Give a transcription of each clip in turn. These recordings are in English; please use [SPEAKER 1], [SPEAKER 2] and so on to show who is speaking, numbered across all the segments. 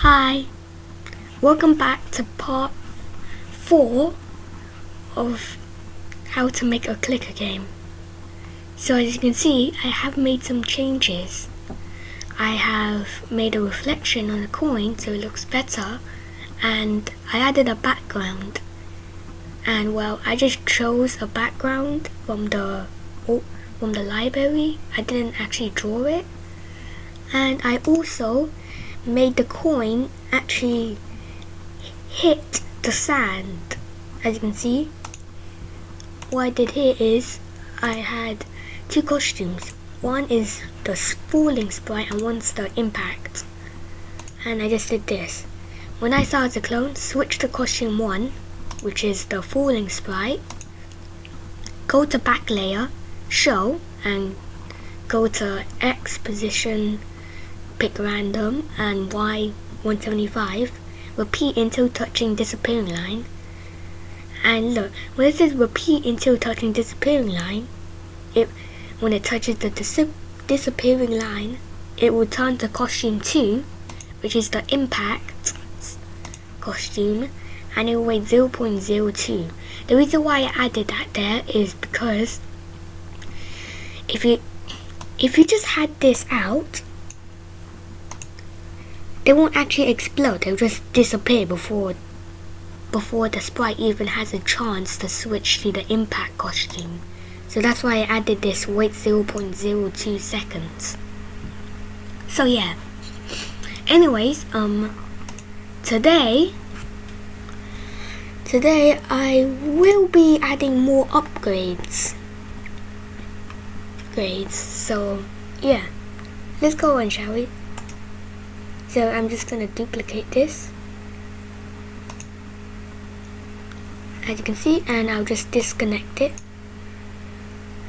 [SPEAKER 1] Hi, welcome back to part 4 of how to make a clicker game. So as you can see, I have made some changes. I have made a reflection on the coin so it looks better, and I added a background. And well, I just chose a background from the library. I didn't actually draw it. And I also made the coin actually hit the sand. As you can see, what I did here is I had two costumes. One is the falling sprite and one's the impact. And I just did this. When I started to clone, switch to costume 1, which is the falling sprite, go to back layer, show, and go to X position, pick random, and Y 175, repeat until touching disappearing line. And look, when it says repeat until touching disappearing line, when it touches the disappearing line, it will turn to costume 2, which is the impact costume, and it will weigh 0.02. The reason why I added that there is because if you just had this out, they won't actually explode, they'll just disappear before the sprite even has a chance to switch to the impact costume. So that's why I added this wait 0.02 seconds. So yeah. Anyways, today I will be adding more upgrades. So yeah. Let's go on, shall we? So I'm just gonna duplicate this, as you can see, and I'll just disconnect it,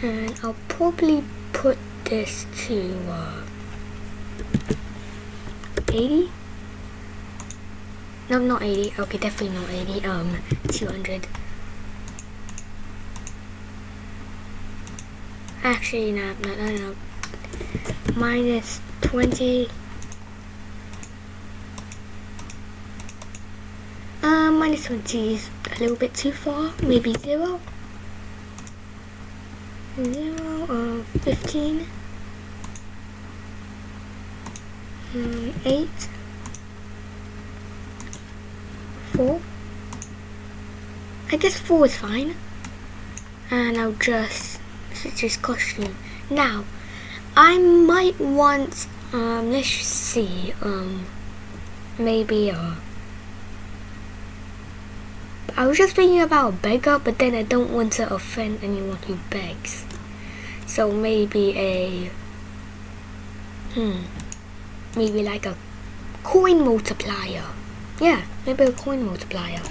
[SPEAKER 1] and I'll probably put this to 80. No, not 80. Okay, definitely not 80. 200. Actually, no. Minus 20. Minus 20 is a little bit too far. Maybe 0. 15. 8. 4. I guess 4 is fine. And I'll just switch this costume. Now, I might want, let's see, maybe I was just thinking about a beggar, but then I don't want to offend anyone who begs. So maybe maybe like a coin multiplier. Yeah, maybe a coin multiplier.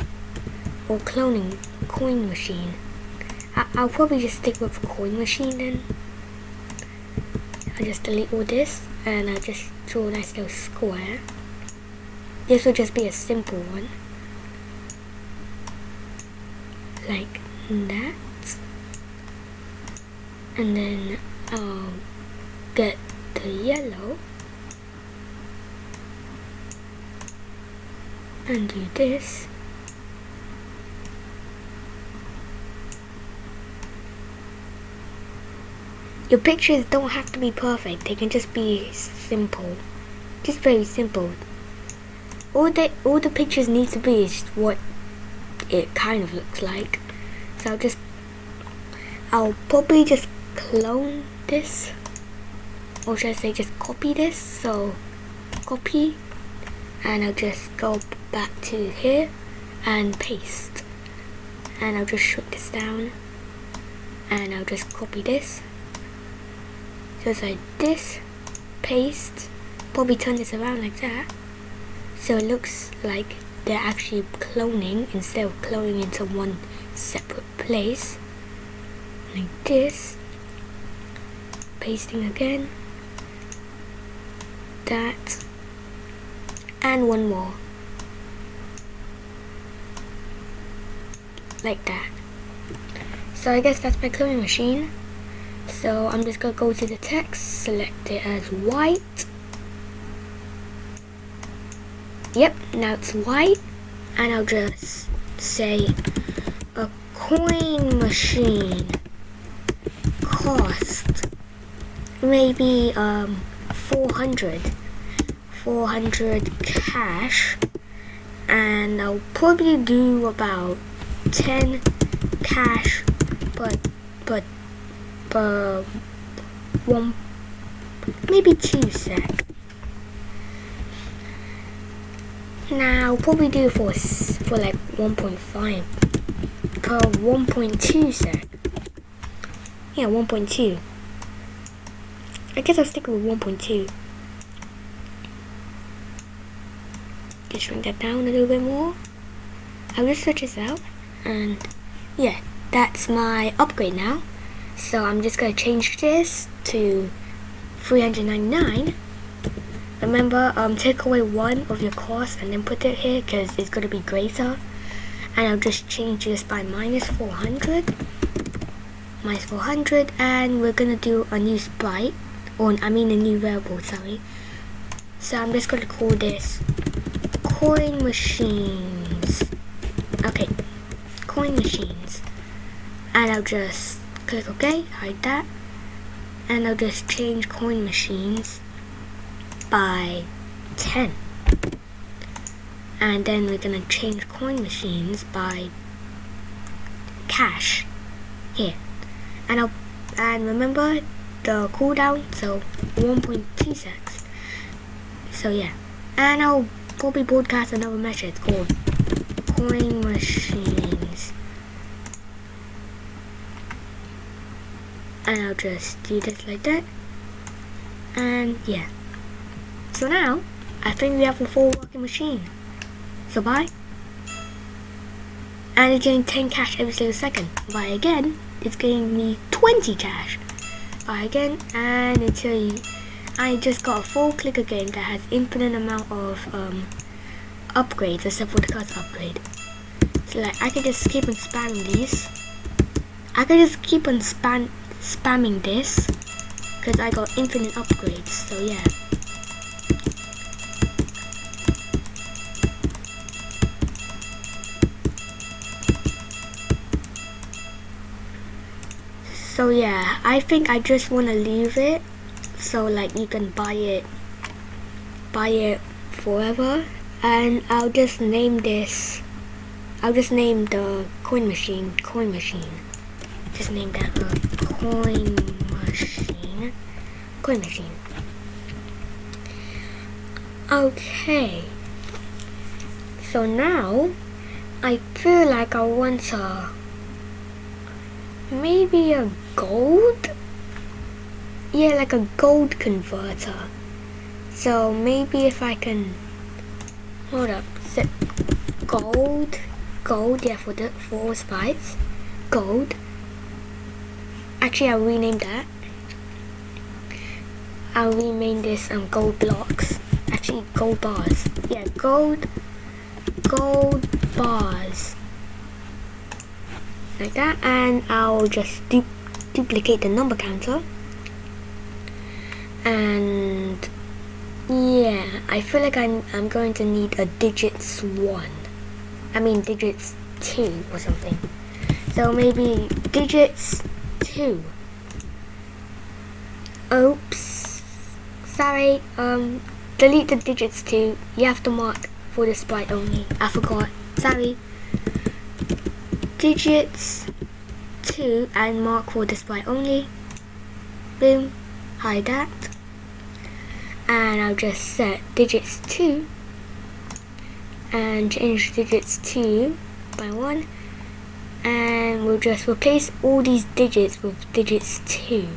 [SPEAKER 1] Or cloning coin machine. I'll probably just stick with a coin machine then. I'll just delete all this and I'll just draw a nice little square. This will just be a simple one. Like that. And then I'll get the yellow and do this. Your pictures don't have to be perfect, they can just be simple. Just very simple. All the pictures need to be is what it kind of looks like. So I'll probably just clone this, or should I say just copy this. So copy, and I'll just go back to here and paste, and I'll just shrink this down, and I'll just copy this, just like this, paste, probably turn this around like that, so it looks like they're actually cloning instead of cloning into one separate place. Like this. Pasting again. That. And one more. Like that. So I guess that's my cloning machine. So I'm just gonna go to the text, select it as white. Yep, now it's white, and I'll just say a coin machine cost maybe 400 cash, and I'll probably do about 10 cash per one, maybe 2 sec. Now I'll probably do it for like 1.5 per 1.2 sec. Yeah, 1.2. I guess I'll stick with 1.2. Just shrink that down a little bit more. I'll just switch this out, and yeah, that's my upgrade now. So I'm just gonna change this to 399. Remember, take away one of your cost and then put it here because it's gonna be greater. And I'll just change this by minus 400, and we're gonna do a new sprite, or I mean a new variable, sorry. So I'm just gonna call this coin machines. Okay, coin machines. And I'll just click OK, hide that, and I'll just change coin machines by 10. And then we're gonna change coin machines by cash here. And remember the cooldown, so 1.2 seconds. So yeah, and I'll probably broadcast another message called coin machines, and I'll just do this like that, and yeah. So now I think we have a full working machine. So buy, and it's getting 10 cash every single second. Buy again, it's getting me 20 cash. Buy again, and until I just got a full clicker game that has infinite amount of upgrades except for the cost upgrade. So like I can just keep on spamming these. I can just keep on spamming this because I got infinite upgrades. So yeah. So yeah, I think I just want to leave it so like you can buy it forever, and I'll just name this. I'll just name the coin machine. Just name that coin machine. Okay. So now I feel like I want maybe a gold? Yeah, like a gold converter. So maybe if I can, hold up, set gold, yeah, for all sprites, gold. Actually, I'll rename that. I'll rename this gold blocks. Actually, gold bars. Yeah, gold bars. Like that, and I'll just duplicate the number counter, and yeah, I feel like I'm going to need a digits 2 or something. So maybe digits 2. Oops, sorry, delete the digits 2. You have to mark for the sprite only. I forgot, sorry. Digits 2 and mark for the sprite only. Boom, hide that, and I'll just set digits 2 and change digits 2 by 1, and we'll just replace all these digits with digits 2.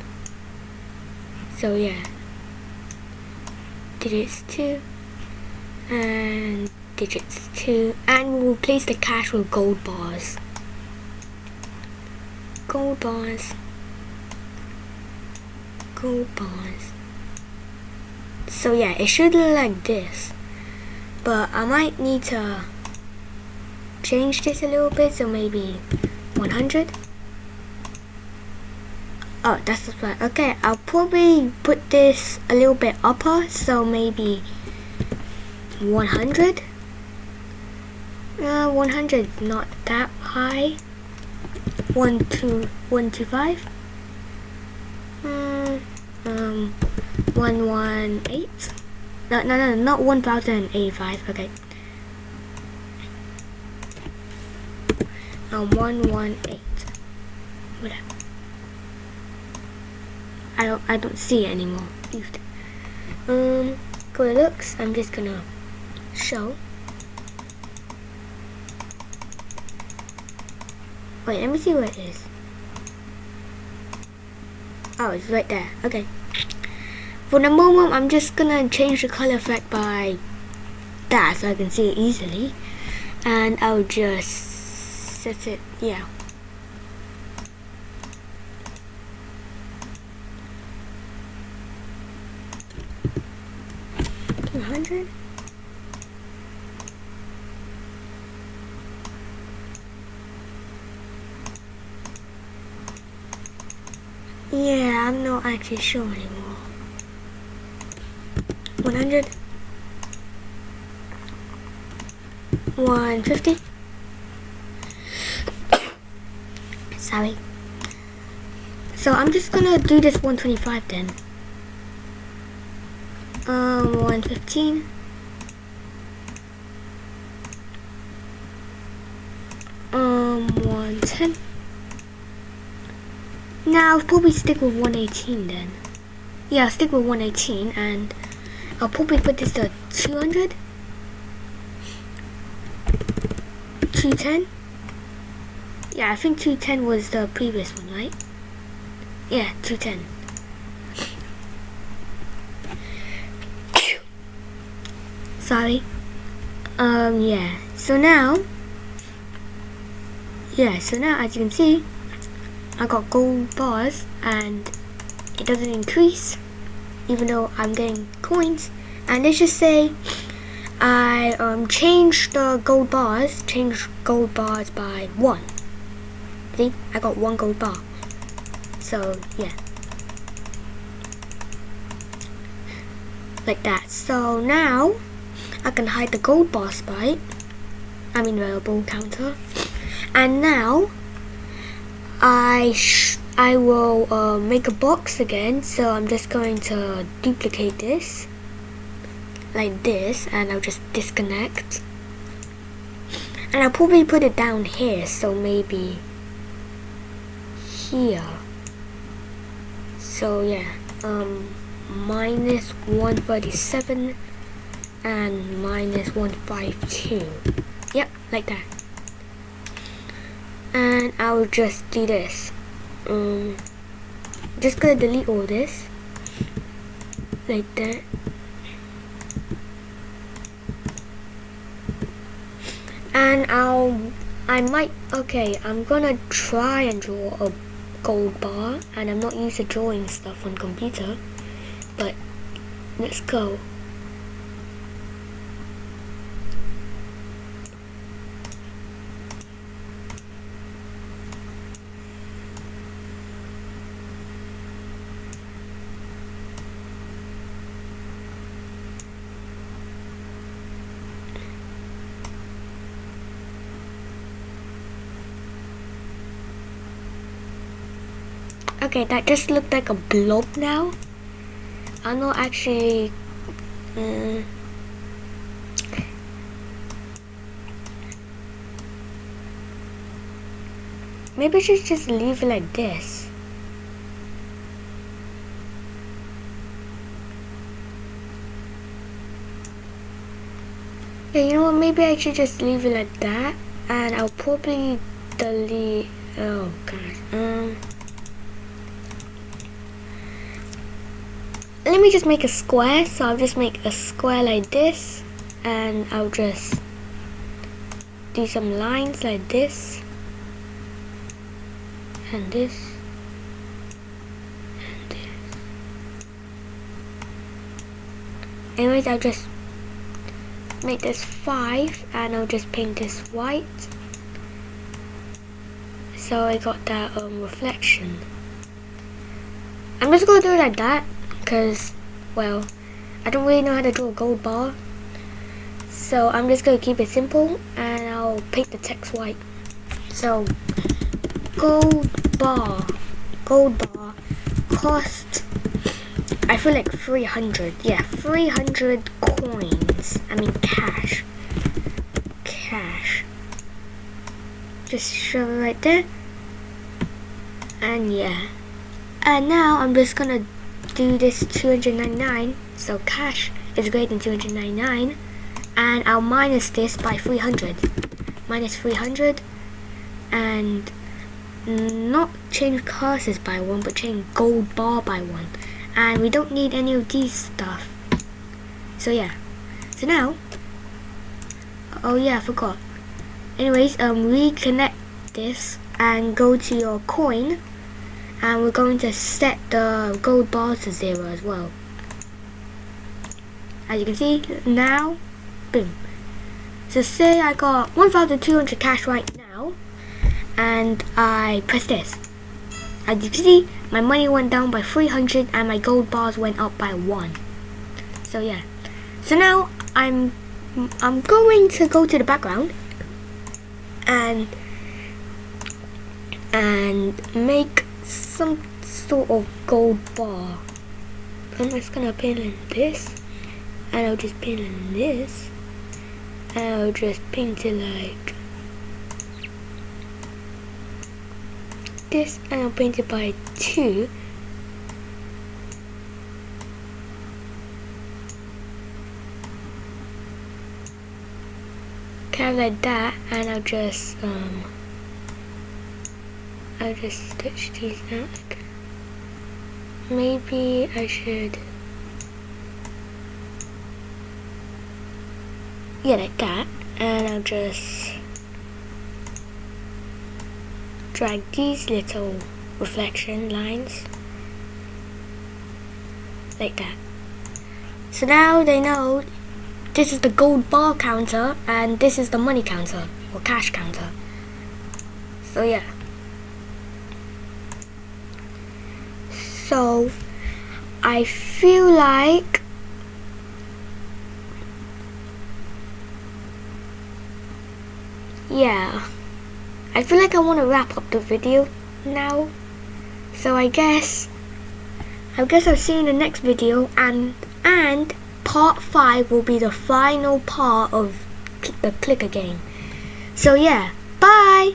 [SPEAKER 1] So yeah, digits 2 and digits 2, and we'll replace the cash with gold bars. Gold bars. So yeah, it should look like this, but I might need to change this a little bit, so maybe 100. Oh, that's the spot. Okay, I'll probably put this a little bit upper, so maybe 100. 100 is not that high. 125. 118. No, not 1085. Okay. 118. Whatever. I don't see it anymore. Cool it looks. I'm just gonna show. Wait, let me see where it is. Oh, it's right there. Okay. For the moment, I'm just gonna change the color effect by that so I can see it easily. And I'll just set it, yeah. $200. Yeah, I'm not actually sure anymore. 100. 150. Sorry. So I'm just gonna do this 125 then. 115. 110. Now I'll probably stick with 118 then. Yeah, I'll stick with 118 and I'll probably put this to 200. 210. Yeah, I think 210 was the previous one, right? Yeah, 210. Sorry. Yeah. So now as you can see, I got gold bars and it doesn't increase even though I'm getting coins. And let's just say I changed the gold bars by 1. See, I got 1 gold bar. So yeah, like that. So now I can hide the gold bar sprite, the ball counter, and now I will make a box again. So I'm just going to duplicate this like this and I'll just disconnect and I'll probably put it down here, so maybe here. So yeah, minus 137 and minus 152. Yep, like that. And I'll just do this. Just gonna delete all this like that. And I'm gonna try and draw a gold bar, and I'm not used to drawing stuff on computer, but let's go. Okay, that just looked like a blob now. I'm not actually maybe I should just leave it like this. Yeah, you know what, maybe I should just leave it like that, and I'll probably delete, oh gosh, let me just make a square. So I'll just make a square like this, and I'll just do some lines like this and this and this. Anyways, I'll just make this 5 and I'll just paint this white so I got that reflection. I'm just gonna do it like that because, well, I don't really know how to draw a gold bar, So I'm just going to keep it simple and I'll paint the text white. So gold bar cost, I feel like 300. Yeah, 300 coins. I mean cash. Just shove it right there. And yeah. And now I'm just gonna do this 299. So cash is greater than 299. And I'll minus this by 300. Minus 300. And not change curses by 1, but change gold bar by 1. And we don't need any of these stuff. So yeah. So now, oh yeah, I forgot. Anyways, reconnect this and go to your coin, and we're going to set the gold bars to 0 as well. As you can see now, boom. So say I got 1,200 cash right now, and I press this. As you can see, my money went down by 300 and my gold bars went up by 1. So yeah. So now I'm going to go to the background and make some sort of gold bar. I'm just gonna paint in this, and I'll just paint in this, and I'll just paint it like this, and I'll paint it by 2. Kind of like that, and I'll just stitch these out. Maybe I should, yeah, like that, and I'll just drag these little reflection lines like that. So now they know this is the gold bar counter and this is the money counter or cash counter. So yeah. So I feel like I feel like I want to wrap up the video now. So I guess I'll see you in the next video, and part 5 will be the final part of the clicker game. So yeah, bye!